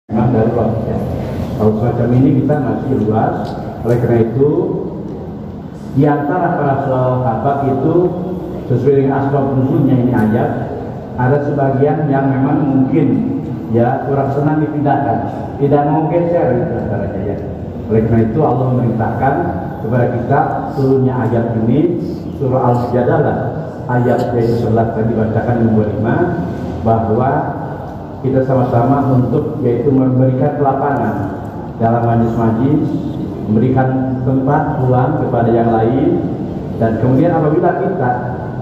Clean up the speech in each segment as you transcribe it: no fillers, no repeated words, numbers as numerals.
memang darurat ya. Kalau semacam ini kita masih luas. Oleh karena itu di antara para sahabat itu sesuai dengan asbab nuzulnya ini ayat, ada sebagian yang memang mungkin ya kurang senang dipindahkan, tidak mau geser itu antaranya ya. Oleh karena itu Allah memerintahkan kepada kita turunnya ayat ini surah Al-Mujadalah ayat 11 tadi bacakan yang 25, bahwa kita sama-sama untuk yaitu memberikan lapangan dalam majlis-majlis, memberikan tempat ruang kepada yang lain, dan kemudian apabila kita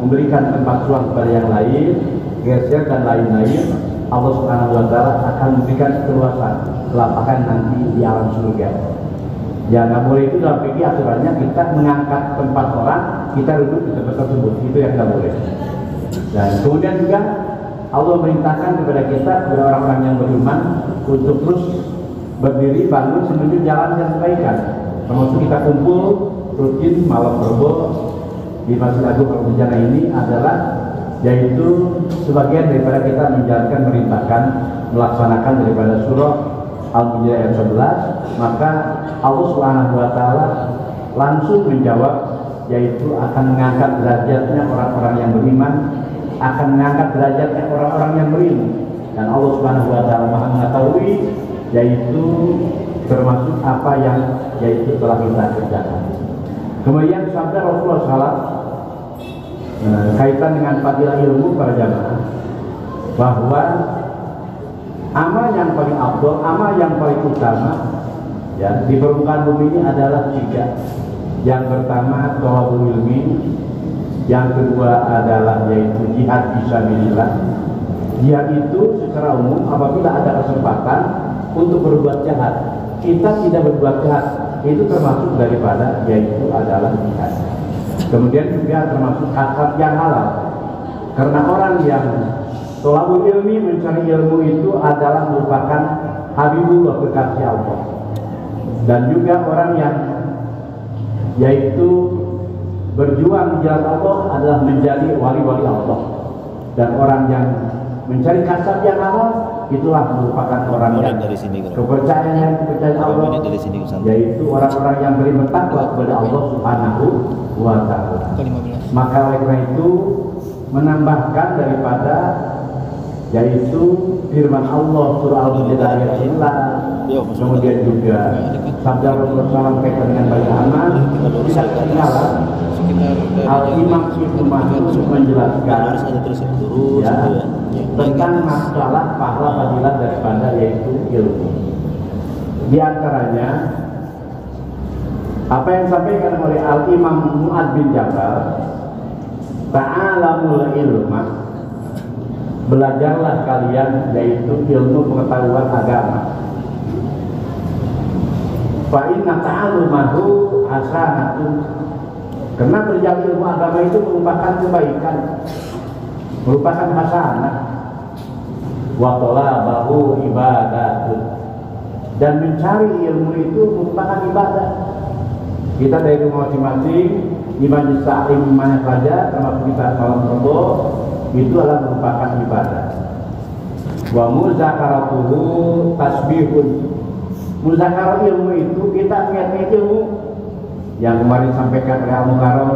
memberikan tempat ruang kepada yang lain, geser dan lain-lain, Allah Subhanahu wa Ta'ala akan memberikan keluasan lapangan nanti di alam surga. Ya nggak boleh, itu dalam fikih aturannya kita mengangkat tempat orang, kita duduk di tempat tersebut, itu yang nggak boleh. Dan kemudian juga Allah merintahkan kepada kita, kepada orang-orang yang beriman, untuk terus berdiri bangun menuju jalan yang kebaikan. Termasuk kita kumpul rutin malam Rebo di Masjid Agung Al-Mujana ini adalah yaitu sebagian daripada kita menjalankan merintahkan melaksanakan daripada surah Al-Mujadlah ayat 11, maka Allah Subhanahu wa Ta'ala langsung menjawab, yaitu akan mengangkat derajatnya orang-orang yang beriman, akan mengangkat derajatnya orang-orang yang berilmu, dan Allah Subhanahu wa Ta'ala Maha mengetahui yaitu termasuk apa yang yaitu telah kita kerjakan. Kemudian sabda Rasulullah SAW kaitan dengan fadilah ilmu para jamaah, bahwa amal yang paling afdal, amal yang paling utama ya di permukaan bumi ini adalah 3. Yang pertama thalabul ilmi, yang kedua adalah yaitu jihad fisabilillah. Jihad itu secara umum apabila ada kesempatan untuk berbuat jahat, kita tidak berbuat jahat, itu termasuk daripada yaitu adalah jihad. Kemudian juga termasuk kasab yang halal, karena orang yang thalabul ilmi, mencari ilmu itu adalah merupakan habibullah, kekasih Allah. Dan juga orang yang yaitu berjuang di jalan Allah adalah menjadi wali-wali Allah. Dan orang yang mencari kasab yang halal, itulah merupakan orang yang kepercayaan Allah, yaitu orang-orang yang beri bertakwa kepada Allah Subhanahu wa Ta'ala. Maka oleh karena itu menambahkan daripada yaitu firman Allah surah Al-Mujadlah ayat 11, kemudian juga sabda Rasulullah SAW kaitan dengan banyak amal, tidak ketinggalan Al-Imam Ibnu Mandur menjelaskan ya, tentang masalah pahala fadilah daripada yaitu ilmu. Di antaranya apa yang disampaikan oleh Al-Imam Mu'adz bin Jabal, ta'alamul ilma, belajarlah kalian yaitu ilmu pengetahuan agama. Fa inna ta'alumahu hasanatun, karena belajar ilmu agama itu merupakan kebaikan, merupakan hasanah. Wa talabahu ibadatun, dan mencari ilmu itu merupakan ibadah. Kita dari rumah masing-masing di majlis taklim mana saja, termasuk kita salam Rebo, itu adalah merupakan ibadah. Wa muzakaratuhu tasbihun, muzakarah ilmu itu kita ingat ilmu yang kemarin sampaikan oleh Al-Mukarram,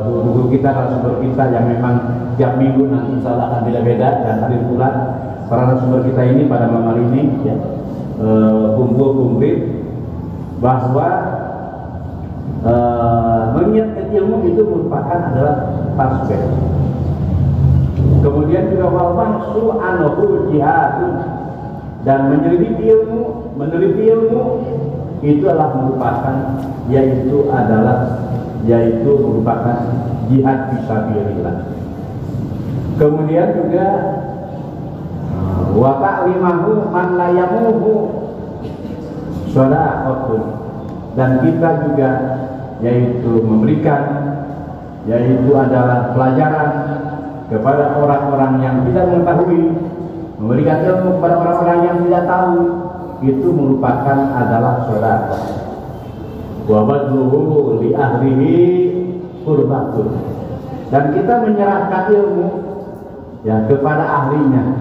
guru kita, narasumber kita yang memang tiap minggu nanti insya Allah akan beda-beda dan hadir pula para narasumber kita ini pada malam hari ini ya, kumpul bahwa mengingat ilmu itu merupakan adalah tasbih. Kemudian juga wal bahsu anhu jihadun, dan meneliti ilmu itu adalah merupakan yaitu merupakan jihad fisabilillah. Kemudian juga wa ta'limahu man la yamuhu shadaqatun, dan kita juga yaitu memberikan yaitu adalah pelajaran kepada orang-orang yang tidak mengetahui, memberikan ilmu kepada orang-orang yang tidak tahu, itu merupakan adalah sedekah. Wa badluhu li ahlihi qurbatun, dan kita menyerahkan ilmu ya kepada ahlinya,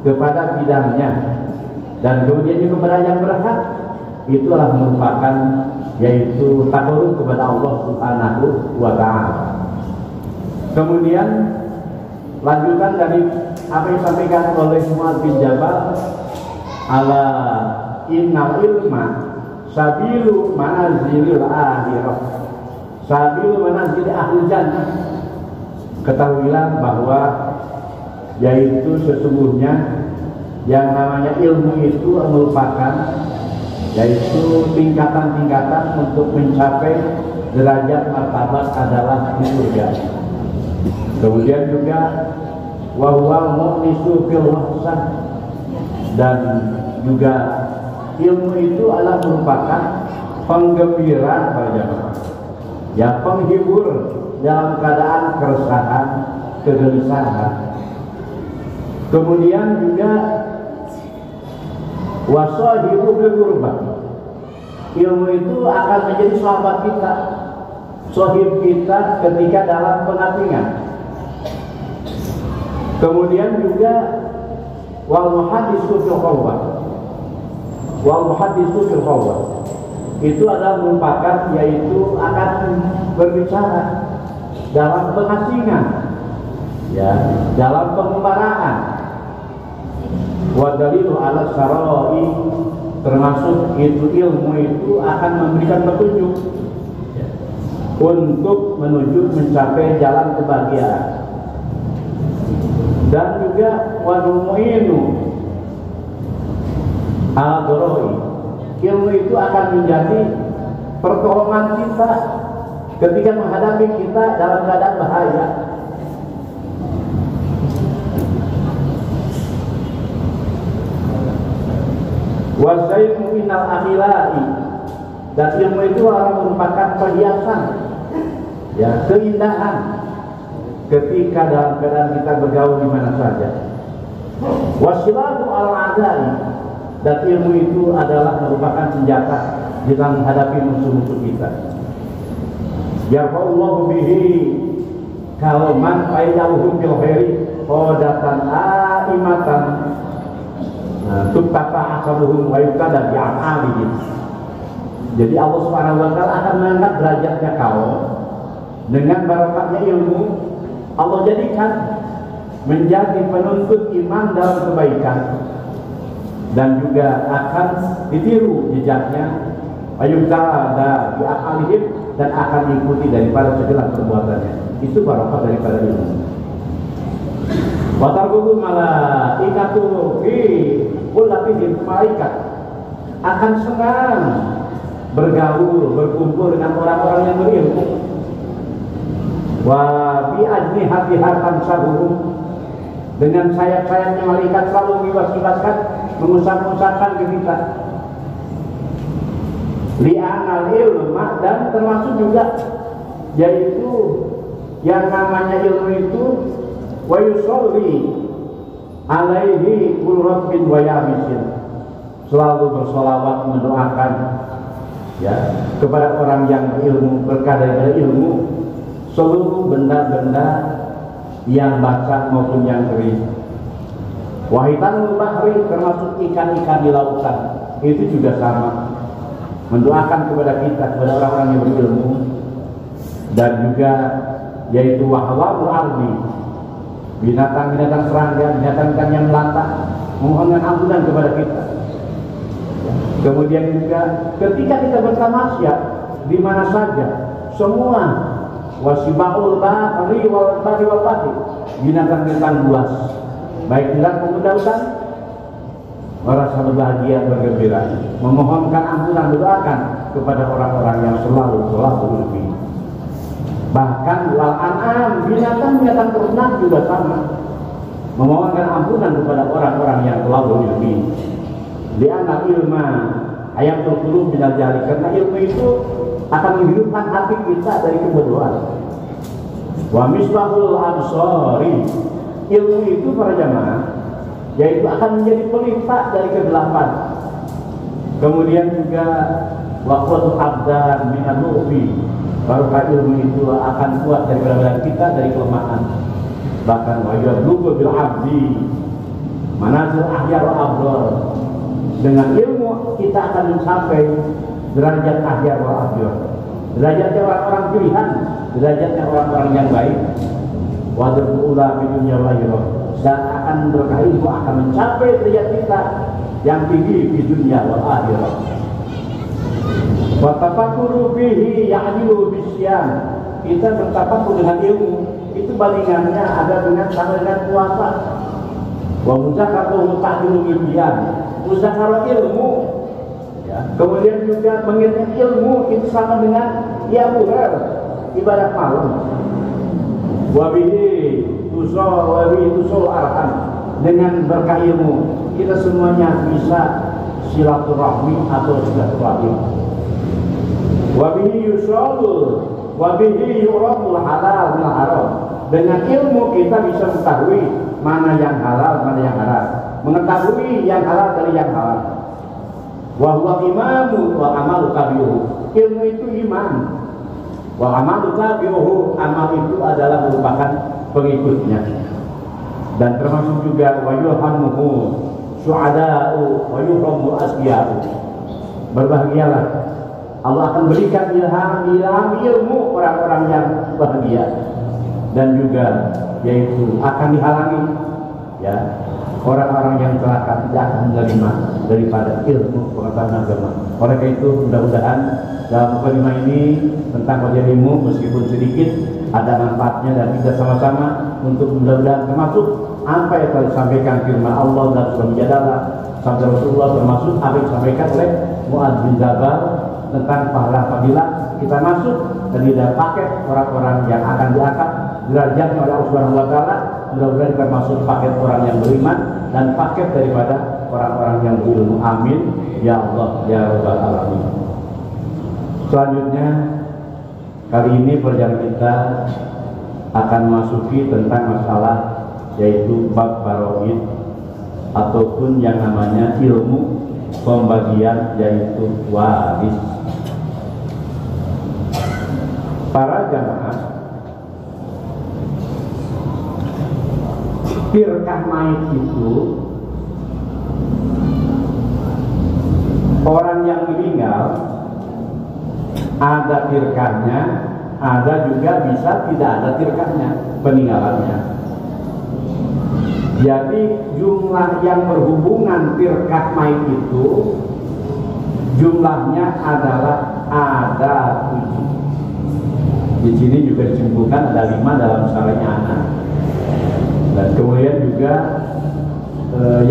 kepada bidangnya, Dan kemudian juga kepada yang berhak, itulah merupakan yaitu takarub kepada Allah Subhanahu wa Ta'ala. Kemudian lanjutan dari apa yang disampaikan oleh Mu'adz bin Jabal, ala innal ilma sabilu manazilil akhirah, sabilu manazil ahli jannah. Ketahuilah bahwa yaitu sesungguhnya yang namanya ilmu itu merupakan yaitu tingkatan-tingkatan untuk mencapai derajat martabat adalah di surga. Kemudian juga wa huwa mu'nisu fil wahsan, dan juga ilmu itu adalah merupakan penggembira para jamaah, ya penghibur dalam keadaan keresahan, kegelisahan. Kemudian juga wasahibu bil qurbah, ilmu itu akan menjadi sahabat kita, sahib kita ketika dalam pengasingan. Kemudian juga wal muhaddisu fil khalwah, wal muhaddisu fil khalwah itu adalah merupakan yaitu akan berbicara dalam pengasingan, ya, dalam pengembaraan. Wa dalilu ala syara'i, termasuk itu ilmu itu akan memberikan petunjuk untuk menuju mencapai jalan kebahagiaan. Dan juga wa numu'inu al-doro'i, ilmu itu akan menjadi pertolongan kita ketika menghadapi kita dalam keadaan bahaya. Wasaimu minal akhilai, dan ilmu itu merupakan perhiasan, ya, keindahan ketika dalam keadaan kita bergaul di mana saja. Wasilahu al-adai, dan ilmu itu adalah merupakan senjata dalam menghadapi musuh-musuh kita. Yarfa'ullahu bihi kauman faidaluhum bil khairi qadatan aimatan tuttaka asaluhum wa yukada bi'amalihim. Jadi Allah Subhanahu wa Ta'ala akan mengangkat derajatnya kaum dengan barokahnya ilmu. Allah jadikan menjadi penuntut iman dalam kebaikan, dan juga akan ditiru jejaknya, ayutada bi'amalihim, dan akan diikuti daripada segala perbuatannya. Itu barokah daripada ilmu. Wa tarbuhu malaikatu fi kullati malaikat akan senang bergaul, berkumpul dengan orang-orang yang berilmu. Wa bi ajnihatiha tamsahuhum, dengan sayap-sayapnya malaikat selalu mengiwas-iwaskan, mengusap-usapkan ke kita. Li'anal ilma, dan termasuk juga yaitu yang namanya ilmu itu wa yusolli alaihi kulrabbin wa yamisin, selalu bersolawat mendoakan, ya, kepada orang yang berilmu, berkah daripada ilmu, seluruh benda-benda yang basah maupun yang kering. Wahitanul bahri, termasuk ikan-ikan di lautan, itu juga sama, mendoakan kepada kita, kepada orang-orang yang berilmu. Dan juga yaitu wahwalul ardi, binatang-binatang serangga, binatang-binatang yang melata, memohonkan ampunan kepada kita. Kemudian juga ketika kita bertamasya di mana saja, semua wasibaul bahri wal bahri wal bahri, binatang-binatang buas, baik di darat maupun lautan, merasa berbahagia, bergembira, memohonkan ampunan, mendoakan kepada orang-orang yang selalu berilmu. Bahkan wal an'am, binatang-binatang ternak juga sama, memohonkan ampunan kepada orang-orang yang selalu berilmu. Li'anna ilma ayatul qulub minal jahli, karena ilmu itu akan menghidupkan hati kita dari kebodohan. Wa misbahul absari, ilmu itu para jamaah yaitu akan menjadi pelita dari kegelapan. Kemudian juga waqtul abdan minan nufi, barokah ilmu itu akan kuat dari badan kita dari kelemahan. Bahkan wa yablugu bil abdi manazil ahyar abdar, Dengan ilmu kita akan mencapai derajat akhir wal akhir, derajatnya orang-orang pilihan, derajatnya orang-orang yang baik. Wadul ula di dunia wal akhirah, dan akan berkah ilmu akan mencapai derajat kita yang tinggi di dunia wal akhirah. Wa tafakuru bihi ya'dilu bisyam. Kita bertafakur dengan ilmu, itu bandingannya ada dengan sama dengan puasa. Wa muzakatuhu ta'dilu bisyam. Muzakara ilmu, ya. Kemudian juga mengingat ilmu itu sama dengan buhar, ibadah malam. Wabihi tusul arham. Dengan berkah ilmu kita semuanya bisa silaturahmi atau silaturahim. Wabihi yusolul, wabihi yurabul halal wal haram. Dengan ilmu kita bisa mengetahui mana yang halal, mana yang haram, mengetahui yang halal dari yang haram. Wa huwa imamu wa amalu tabi'uhu. Ilmu itu iman. Wa amalu tabi'uhu, amal itu adalah merupakan pengikutnya. Dan termasuk juga wa yuhammuhu su'ada'u wa yuhammu asbiya'u. Berbahagialah, Allah akan berikan ilham ilmu orang-orang yang bahagia. Dan juga yaitu akan dihalangi, ya, orang-orang yang celaka tidak akan menerima daripada ilmu pengetahuan agama. Oleh karena itu mudah-mudahan dalam mukadimah ini tentang kajian ilmu meskipun sedikit ada manfaatnya, dan kita sama-sama untuk mudah-mudahan termasuk apa yang telah disampaikan firman Allah dan surah Mujadalah sabda Rasulullah, termasuk apa yang disampaikan oleh Mu'adz bin Jabal tentang pahala fadilah. Kita masuk dan tidak paket orang-orang yang akan diangkat derajatnya oleh Allah Subhanahu wa taala. Mudah-mudahan kita masuk paket orang yang beriman dan paket daripada orang-orang yang berilmu. Amin ya Allah ya rabbal alamin. Selanjutnya kali ini perjalanan kita akan masuki tentang masalah yaitu bab faraid ataupun yang namanya ilmu pembagian yaitu waris. Para jamaah, firqah mayit itu orang yang meninggal, ada firqahnya, ada juga bisa tidak ada firqahnya peninggalannya. Jadi jumlah yang berhubungan firqah mayit itu jumlahnya adalah ada 7. Di sini juga disimpulkan ada 5 dalam syarahnya anak. Dan kemudian juga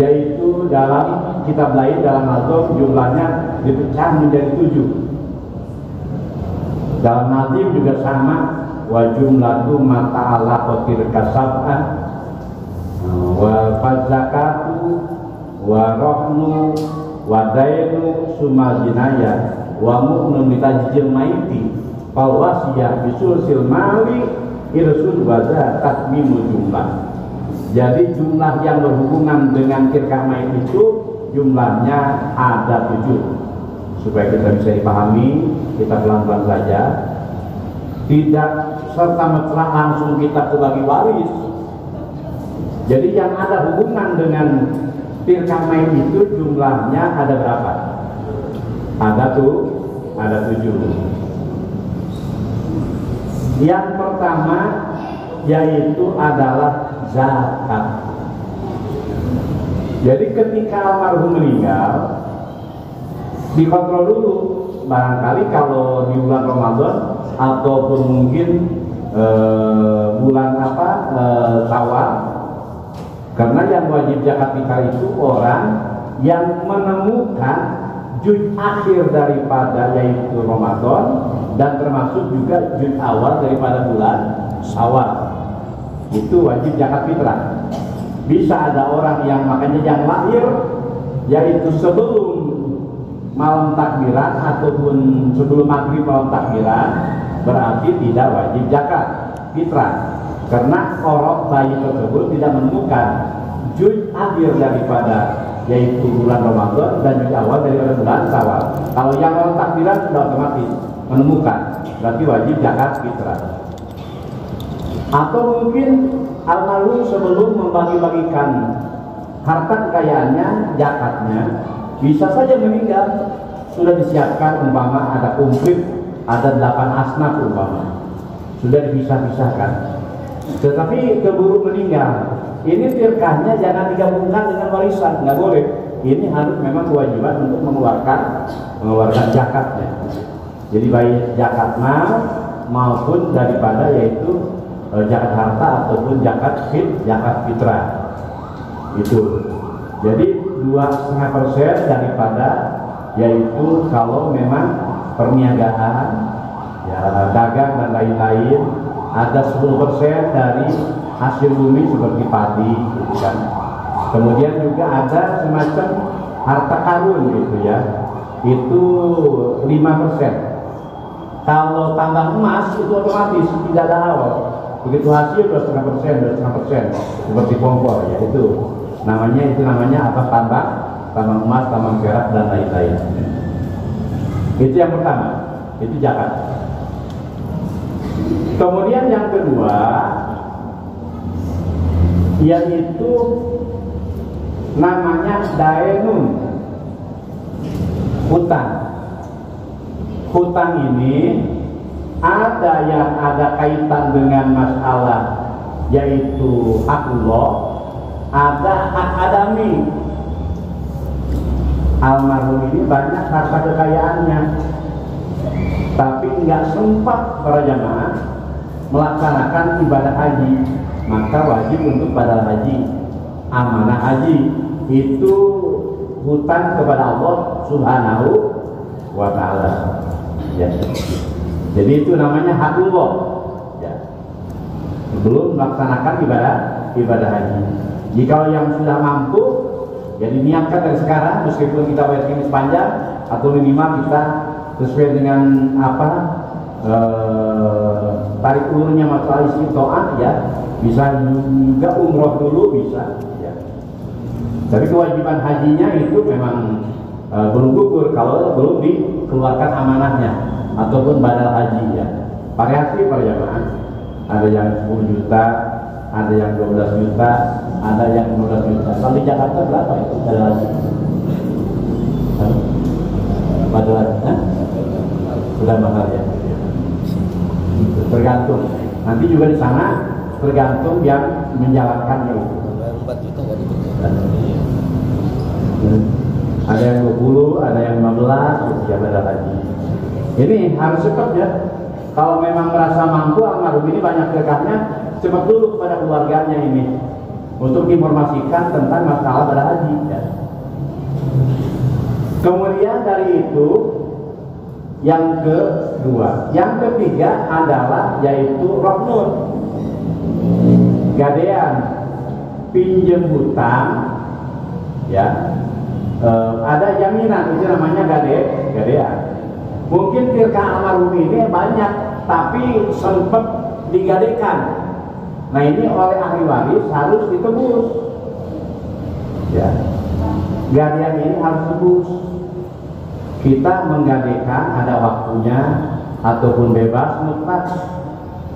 yaitu dalam kitab lain dalam Nazm jumlahnya dipecah menjadi 7. Dalam Nazim juga sama, wa jumlatu mata'alaqatir kasab'an wa fadzakatu wa rohnu wa dainu sumajinaya wa mu'nun bitajjil maiti fawasiyah bisulsil mali irsul waza tatmimul jumlah. Jadi jumlah yang berhubungan dengan firqah mayit itu jumlahnya ada 7. Supaya kita bisa dipahami, kita pelan-pelan saja, tidak serta-merta langsung kita bagi waris. Jadi yang ada hubungan dengan firqah mayit itu jumlahnya ada berapa? Ada 7. Yang pertama yaitu adalah zakat. Jadi ketika almarhum meninggal, dikontrol dulu, barangkali kalau di bulan Ramadan ataupun mungkin bulan Syawal, karena yang wajib zakat fitrah itu orang yang menemukan juz akhir daripada yaitu Ramadan dan termasuk juga juz awal daripada bulan Syawal, itu wajib zakat fitrah. Bisa ada orang yang makanya yang lahir yaitu sebelum malam takbiran ataupun sebelum maghrib malam takbiran, berarti tidak wajib zakat fitrah, karena orang bayi tersebut tidak menemukan juz akhir daripada yaitu bulan Ramadan dan juga awal daripada bulan Syawal. Kalau yang malam takbiran sudah otomatis menemukan, berarti wajib zakat fitrah. Atau mungkin almarhum sebelum membagi-bagikan harta kekayaannya, zakatnya, bisa saja meninggal, sudah disiapkan umpama ada komplit, ada 8 asnaf umpama, sudah dipisah-pisahkan, tetapi keburu meninggal. Ini firqahnya jangan digabungkan dengan warisan, nggak boleh. Ini harus memang kewajiban untuk mengeluarkan zakatnya. Jadi baik zakat mal maupun daripada yaitu zakat harta ataupun zakat fitrah itu. Jadi 2,5% daripada yaitu kalau memang perniagaan, ya dagang dan lain-lain, ada 10% dari hasil bumi seperti padi, gitu kan. Kemudian juga ada semacam harta karun gitu ya, itu 5%. Kalau tambang emas itu otomatis tidak ada awal. Begitu hasil 2,5%, 2,5% seperti kompor ya, itu namanya apa, tambang emas, tambang perak dan lain-lain. Itu yang pertama, itu zakat. Kemudian yang kedua yaitu namanya daenun, hutang. Hutang ini ada yang ada kaitan dengan masalah yaitu hakullah, ada hak adami. Almarhum ini banyak harta kekayaannya, tapi nggak sempat para jamaah melaksanakan ibadah haji, maka wajib untuk badal haji, amanah haji itu hutang kepada Allah Subhanahu wa Ta'ala. Ya. Jadi itu namanya hakullah. Ya. Belum melaksanakan ibadah haji. Jika yang sudah mampu, ya diniatkan dari sekarang, meskipun kita wajib ini panjang atau minimal kita sesuai dengan apa tarik ulurnya masalah istiqoah, ya bisa juga umroh dulu bisa. Ya. Tapi kewajiban hajinya itu memang belum gugur kalau belum dikeluarkan amanahnya ataupun badal haji ya. Variasi para jamaah, ada yang 10 juta, ada yang 12 juta, ada yang 15 juta. Kalau di Jakarta berapa itu badal haji? Badal haji, sudah mahal ya. Tergantung. Nanti juga di sana tergantung yang menjalankannya itu. 4 juta nggak dibutuhkan. Ada yang 20, ada yang 15, ya badal haji. Ini harus cepat ya. Kalau memang merasa mampu, almarhum ini banyak dekatnya, cepat dulu kepada keluarganya ini untuk informasikan tentang masalah badal haji. Ya. Kemudian dari itu yang kedua, yang ketiga adalah yaitu roknun, gadean, pinjam hutang, ya. Ada jaminan, itu namanya gadean. Mungkin firqah almarhum ini banyak, tapi sempat digadekan. Nah ini oleh ahli waris harus ditebus. Ya, gadean ini harus tebus. Kita menggadekan ada waktunya ataupun bebas mutlak.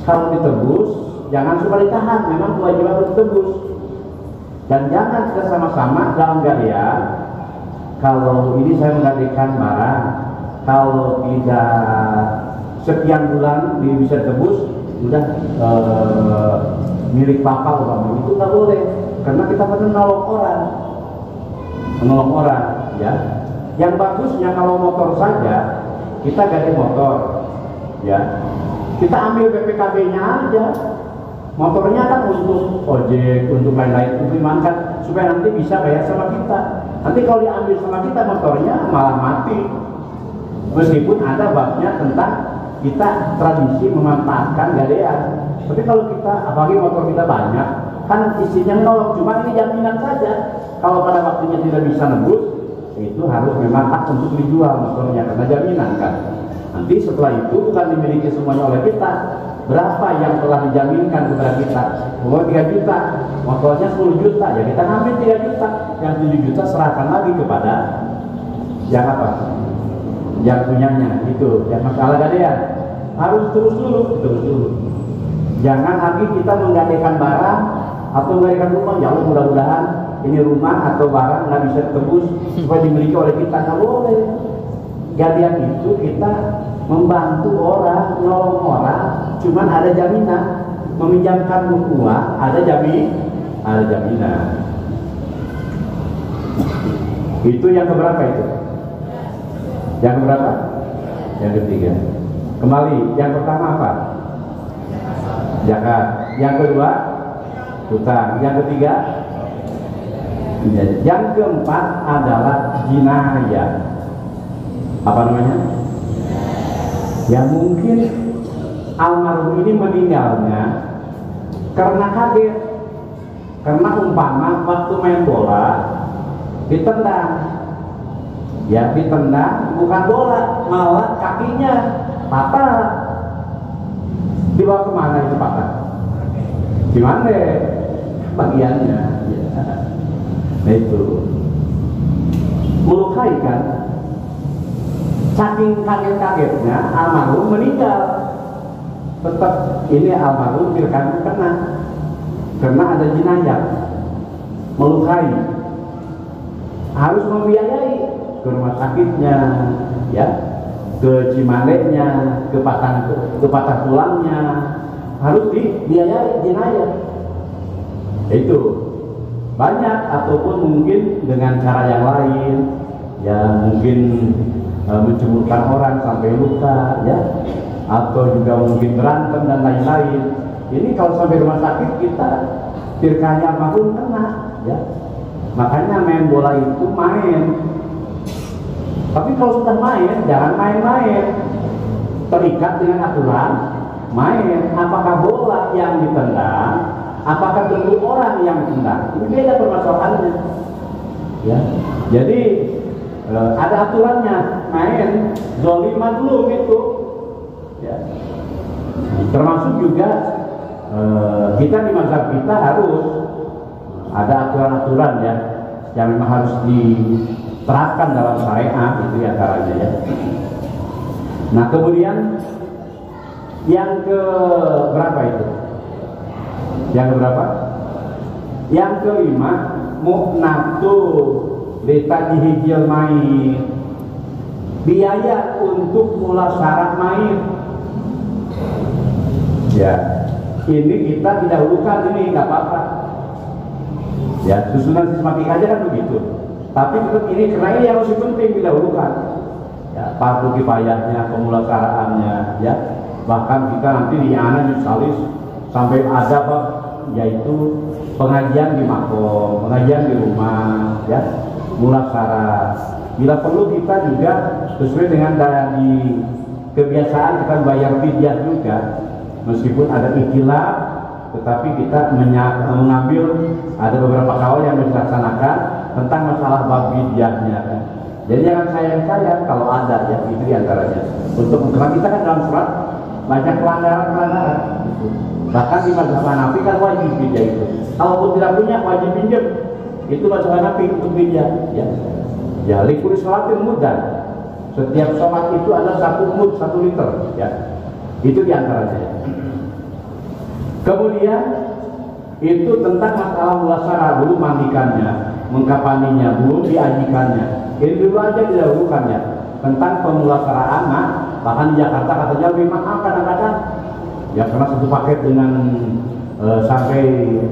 Kalau ditebus, jangan suka ditahan. Memang kewajiban untuk tebus. Dan jangan kita sama-sama dalam gadean. Kalau ini saya menggadekan barang, kalau tidak sekian bulan dia bisa tebus, sudah milik papa umpamanya, itu nggak boleh, karena kita menolong orang, ya. Yang bagusnya kalau motor saja, kita ganti motor, ya. Kita ambil BPKB-nya aja, motornya kan untuk ojek, untuk lain-lain, untuk dimankan, supaya nanti bisa bayar sama kita. Nanti kalau diambil sama kita motornya malah mati. Meskipun ada babnya tentang kita tradisi memanfaatkan gadean. Tapi kalau kita, apalagi motor kita banyak, kan isinya nolong, cuma ini jaminan saja. Kalau pada waktunya tidak bisa nebus, itu harus memang hak untuk dijual motornya, karena jaminan kan. Nanti setelah itu bukan dimiliki semuanya oleh kita. Berapa yang telah dijaminkan kepada kita? Bahwa 3 juta, motornya 10 juta, ya kita ngambil 3 juta. Yang 7 juta serahkan lagi kepada yang apa? Yang punyanya, itu yang masalah gadean. Harus terus dulu. Jangan lagi kita menggadekan barang atau menggadekan rumah. Ya Allah, mudah-mudahan ini rumah atau barang nggak bisa tebus supaya dimiliki oleh kita, nggak boleh. Gadian itu kita membantu orang, nolong orang, cuman ada jaminan. Meminjamkan uang ada jaminan. Itu yang keberapa itu? Yang keberapa? Yang ketiga. Kembali, yang pertama apa? Zakat. Yang kedua, hutang. Yang ketiga, yang keempat adalah jinayah. Apa namanya? Ya mungkin almarhum ini meninggalnya karena kaget, karena umpama waktu main bola ditendang, ya ditendang bukan bola, malah kakinya patah. Dibawa kemana itu patah? Gimana bagiannya? Ya. Nah itu melukai kan? Saking kaget-kagetnya almarhum meninggal. Tetap ini almarhum kena karena ada jenayah, melukai, harus membiayai ke rumah sakitnya, ya, ke Cimaleknya, ke patah tulangnya, harus dibiayai jenayah. Itu banyak, ataupun mungkin dengan cara yang lain, ya mungkin menceburkan orang sampai luka, ya, atau juga mungkin berantem dan lain-lain. Ini kalau sampai rumah sakit kita tirkanya apapun kena, ya. Makanya main bola itu main. Tapi kalau sudah main, jangan main-main. Terikat dengan aturan main. Apakah bola yang ditendang, apakah bentuk orang yang ditendang? Ini beda permasalahannya, ya. Jadi ada aturannya, main zolim mazlum itu, ya. Termasuk juga kita di mazhab kita harus ada aturan-aturan, ya, yang memang harus diterapkan dalam syariat, itu ya caranya, ya. Nah kemudian yang ke berapa itu? Yang ke berapa? Yang kelima, mu'natu litajihil main, biaya untuk mula syarat main. Ya, ini kita didahulukan, ini nggak apa-apa. Ya, susunan sistematik aja kan begitu. Tapi tetap ini karena ini yang masih penting didahulukan. Ya, fardu kifayahnya, pemulasaraannya, ya. Bahkan kita nanti di anak misalis sampai ada bab, yaitu pengajian di makom, pengajian di rumah, ya, mulasarah. Bila perlu kita juga sesuai dengan dari kebiasaan kita bayar fidyah juga, meskipun ada ikhtilaf, tetapi kita mengambil ada beberapa kaul yang dilaksanakan tentang masalah bab fidyahnya, kan. Jadi jangan sayang-sayang kalau ada, ya, itu diantaranya. Untuk karena kita kan dalam surat banyak pelanggaran. Bahkan di mazhab Hanafi kan wajib fidyah itu. Kalaupun tidak punya wajib pinjam. Itu mazhab Hanafi untuk fidyah, ya. Ya, likur sholatin mudah. Setiap sholat itu ada 1 mud, 1 liter, ya. Itu diantaranya. Kemudian itu tentang masalah mulasarah, belum mandikannya, mengkapaninya, belum diajikannya. Ini dulu aja didahulukannya tentang pemulasaraan. Nah, bahkan di Jakarta katanya lebih mahal kadang-kadang, ya, karena satu paket dengan sampai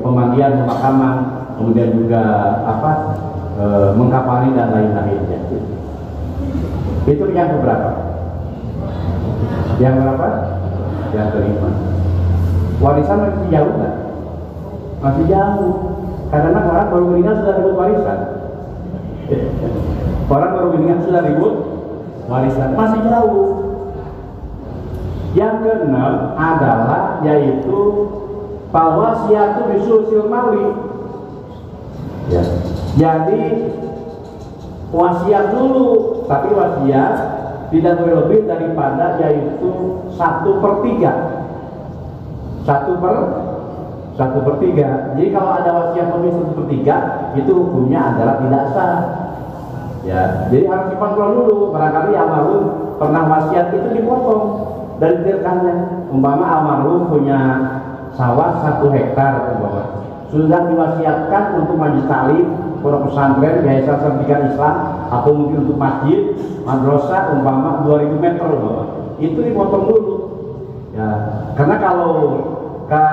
pemandian, pemakaman, kemudian juga mengkapani dan lain-lainnya. Itu yang keberapa? Yang berapa? Yang kelima. Warisan masih jauh nggak? Masih jauh. Karena orang baru meninggal sudah ribut warisan. Orang baru meninggal sudah ribut warisan, masih jauh. Yang keenam adalah yaitu wasiatu bisusil mali. Ya. Jadi wasiat dulu, tapi wasiat tidak boleh lebih daripada yaitu 1/3. 1/3. Jadi kalau ada wasiat lebih 1/3, itu hukumnya adalah tidak sah. Ya, jadi harus dikontrol dulu. Barangkali almarhum pernah wasiat itu dipotong dari tirkannya. Umpama almarhum punya sawah 1 hektar, sudah diwasiatkan untuk majelis taklim, pondok pesantren, yayasan sertifikat Islam, atau mungkin untuk masjid, madrasah umpama 2000 meter Bapak. Itu dipotong dulu. Ya, karena kalau ke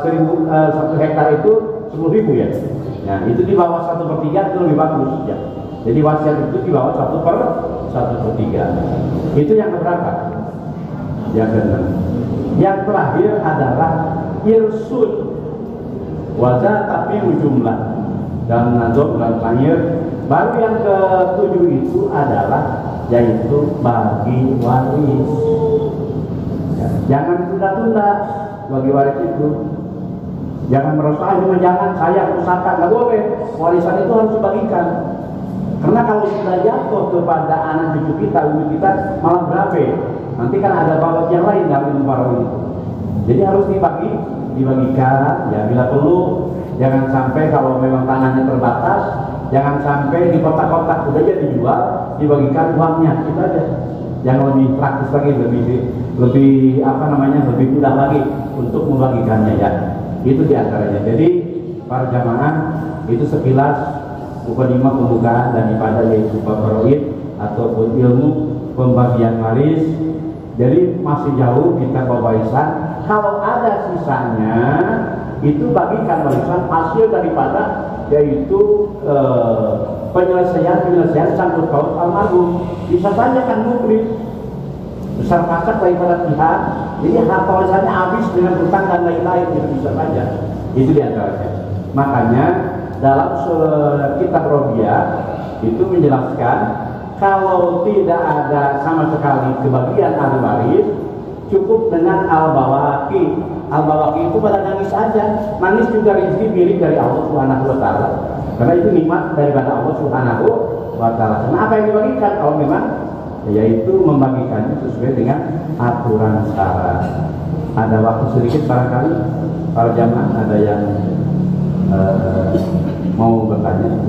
1 hektar itu 10.000 ya. Ya, itu di bawah 1/3 itu lebih bagus ya. Jadi wasiat itu di bawah 1/3. Itu yang keberapa? Yang kedua. Yang terakhir adalah irsun wajah tapi jumlah dan nazom dan terakhir. Baru yang ke-7 itu adalah yaitu bagi waris. Ya, jangan tunda-tunda bagi waris itu. Jangan merasa cuma jangan saya usahakan, nggak boleh. Warisan itu harus dibagikan. Karena kalau sudah jatuh kepada anak cucu kita, ibu kita malah berabe. Nanti kan ada babat yang lain dalam ilmu faraid itu. Jadi harus dibagikan. Ya bila perlu, jangan sampai kalau memang tanahnya terbatas, jangan sampai di kotak-kotak udah aja dijual, dibagikan uangnya itu aja. Yang lebih praktis lagi, lebih lebih mudah lagi untuk membagikannya ya. Itu diantaranya. Jadi para jamaah itu sekilas mukadimah pembukaan dan ibadah yaitu faraid ataupun ilmu pembagian waris. Jadi masih jauh kita warisan. Kalau ada sisanya itu bagikan warisan hasil daripada yaitu penyelesaian sangkut paut almarhum. Bisa saja kan muklis besar pasak daripada pihak, jadi harta warisannya habis dengan utang dan lain-lain, itu bisa saja. Itu diantaranya. Makanya dalam kitab Robiah itu menjelaskan kalau tidak ada sama sekali kebagian ahli waris, cukup dengan al-bawaki. Al-bawaki itu pada nangis saja. Nangis juga rezeki milik dari Allah Subhanahu wa taala. Karena itu nikmat daripada Allah Subhanahu wa taala. Nah, apa yang dibagikan kalau memang yaitu membagikannya sesuai dengan aturan syara. Ada waktu sedikit barangkali para jamaah ada yang mau bertanya.